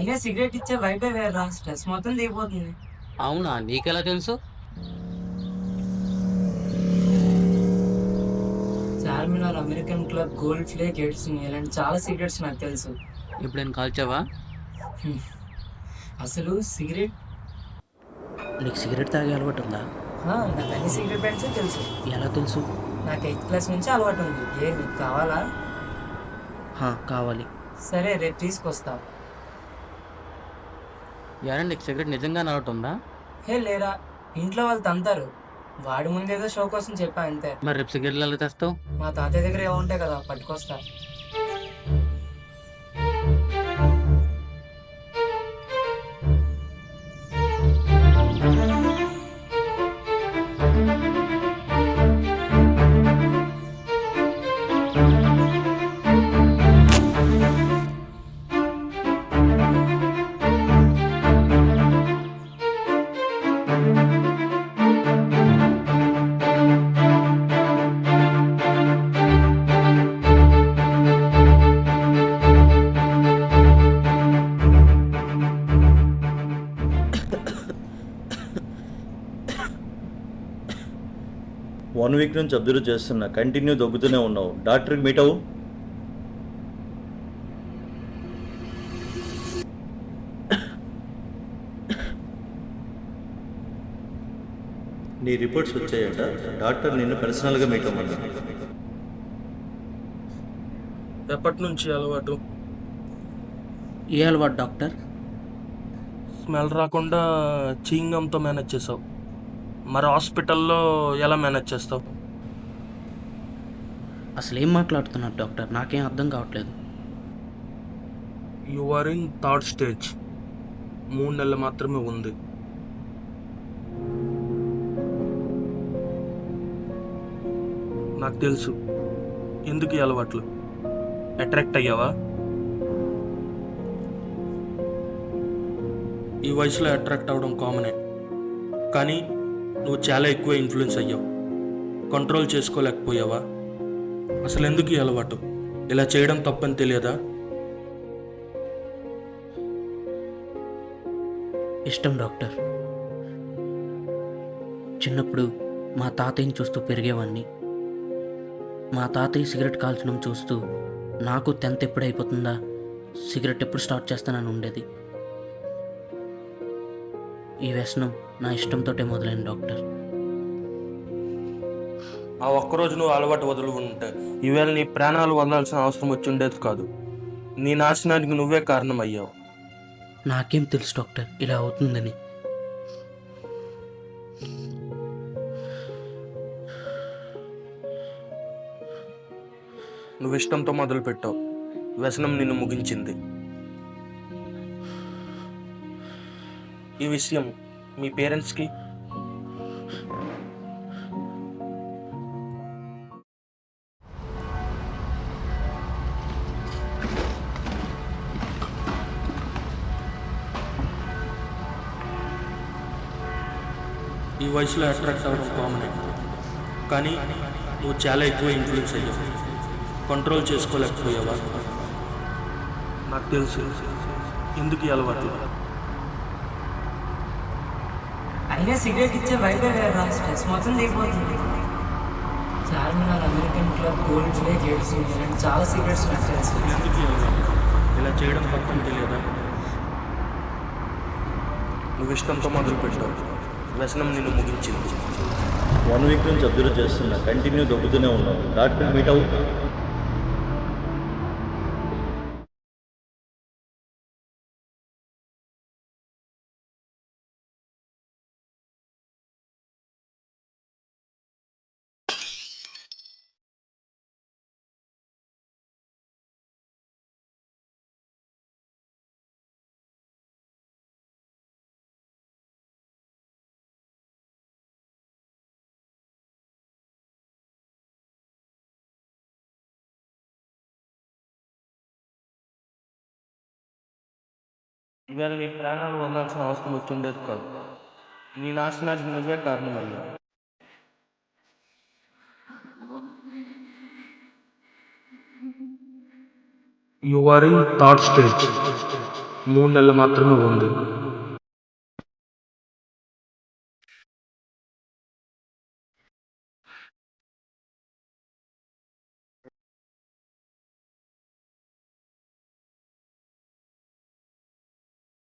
అయినా సిగరెట్ ఇచ్చే వైపే వేర్రా, స్ట్రెస్ మొత్తం దిగిపోతుంది. అవునా, నీకెలా తెలుసు? Charminar, American Club, Gold Flake, ఎడ్సన్ ఇలాంటి చాలా సిగరెట్స్ నాకు తెలుసు. ఎప్పుడైనా కాల్చావా? హ్మ్. అసలు సిగరెట్ నీకు సిగరెట్ తాగే అలవాటు ఉందా? నాకు అన్ని సిగరెట్ బ్రాండ్సే తెలుసు. ఎలా తెలుసు? నాకు 8th క్లాస్ నుంచి అలవాటు ఉంది. నీకు కావాలా? కావాలి. సరే, రేపు తీసుకొస్తా. యారా, నీకు సిగరెట్ నిజంగా అలవాటు ఉందా? లేరా, ఇంట్లో వాళ్ళు తంతారు. వాడి ముందేదో షో కోసం చెప్పా అంతే. మరి రేపు సిగరెట్లు ఎలా తెస్తావు? మా తాతయ్య దగ్గర ఏముంటాయి కదా, పట్టుకొస్తా. వన్ వీక్ నుంచి అబ్జర్వ్ చేస్తున్నా, కంటిన్యూ దగ్గుతూనే ఉన్నావు. డాక్టర్కి మీట్ అవ్వు. నీ రిపోర్ట్స్ వచ్చాయట. డాక్టర్ నిన్ను పర్సనల్గా మీట్ అవ్వమన్నా. ఎప్పటి నుంచి అలవాటు? ఏ అలవాటు డాక్టర్? స్మెల్ రాకుండా చీయింగంతో మేనేజ్ చేసావు. మరి హాస్పిటల్లో ఎలా మేనేజ్ చేస్తావు? అసలు ఏం మాట్లాడుతున్నారు డాక్టర్? నాకేం అర్థం కావట్లేదు. You are in third stage. 3 నెలలు మాత్రమే ఉంది. నాకు తెలుసు ఎందుకు ఈ అలవాట్లు. అట్రాక్ట్ అయ్యావా? ఈ వయసులో అట్రాక్ట్ అవ్వడం కామనే, కానీ నువ్వు చాలా ఎక్కువ ఇన్ఫ్లుయెన్స్ అయ్యావు. కంట్రోల్ చేసుకోలేకపోయావా? అసలు ఎందుకు ఈ అలవాటు? ఇలా చేయడం తప్పని తెలియదా? ఇష్టం డాక్టర్. చిన్నప్పుడు మా తాతయ్యని చూస్తూ పెరిగేవాడిని. మా తాతయ్య సిగరెట్ కాల్చడం చూస్తూ నాకు 10th ఎప్పుడు అయిపోతుందా, సిగరెట్ ఎప్పుడు స్టార్ట్ చేస్తానని ఉండేది. ఈ వ్యసనం నా ఇష్టంతోటే మొదలైంది డాక్టర్. ఆ ఒక్కరోజు నువ్వు అలవాటు వదులు ఉంటే ఈవేళ నీ ప్రాణాలు వదలాల్సిన అవసరం వచ్చి ఉండేది కాదు. నీ నాశనానికి నువ్వే కారణం అయ్యావు. నాకేం తెలుసు డాక్టర్ ఇలా అవుతుందని. నువ్వు ఇష్టంతో మొదలు పెట్టావు, వ్యసనం నిన్ను ముగించింది. ఈ విషయం మీ పేరెంట్స్కి, ఈ వయసులో అట్రాక్ట్ అవ్వడం కామనే, కానీ నువ్వు చాలా ఎక్కువ ఇన్ఫ్లుయెన్స్ అయ్యావు. కంట్రోల్ చేసుకోలేకపోయావా? నాకు తెలుసు ఎందుకు ఈ అలవాటు. అయినా సిగరెట్ ఇచ్చే వైపే వేర్రా, స్ట్రెస్ మొత్తం దిగిపోతుంది. Charminar, American Club, Gold Flake, ఎడ్సన్ ఇలాంటి చాలా సిగరెట్స్ నాకు తెలుసు. ఎందుకు ఈ అలవాటు? ఇలా చేయడం తప్పని తెలియదా? నువ్వు ఇష్టంతో మొదలు పెట్టావు, వ్యసనం నిన్ను ముగించింది. వన్ వీక్ నుంచి అబ్జర్వ్ చేస్తున్నా, కంటిన్యూ దగ్గుతూనే ఉన్నావు. డాక్టర్కి మీట్ అవ్వు. ఇవాళ నీ ప్రాణాలు వదలాల్సిన అవసరం వచ్చి ఉండేది కాదు. నీ నాశనానికి నువ్వే కారణమయ్యావు. You are in third stage. 3 నెలలు మాత్రమే ఉంది.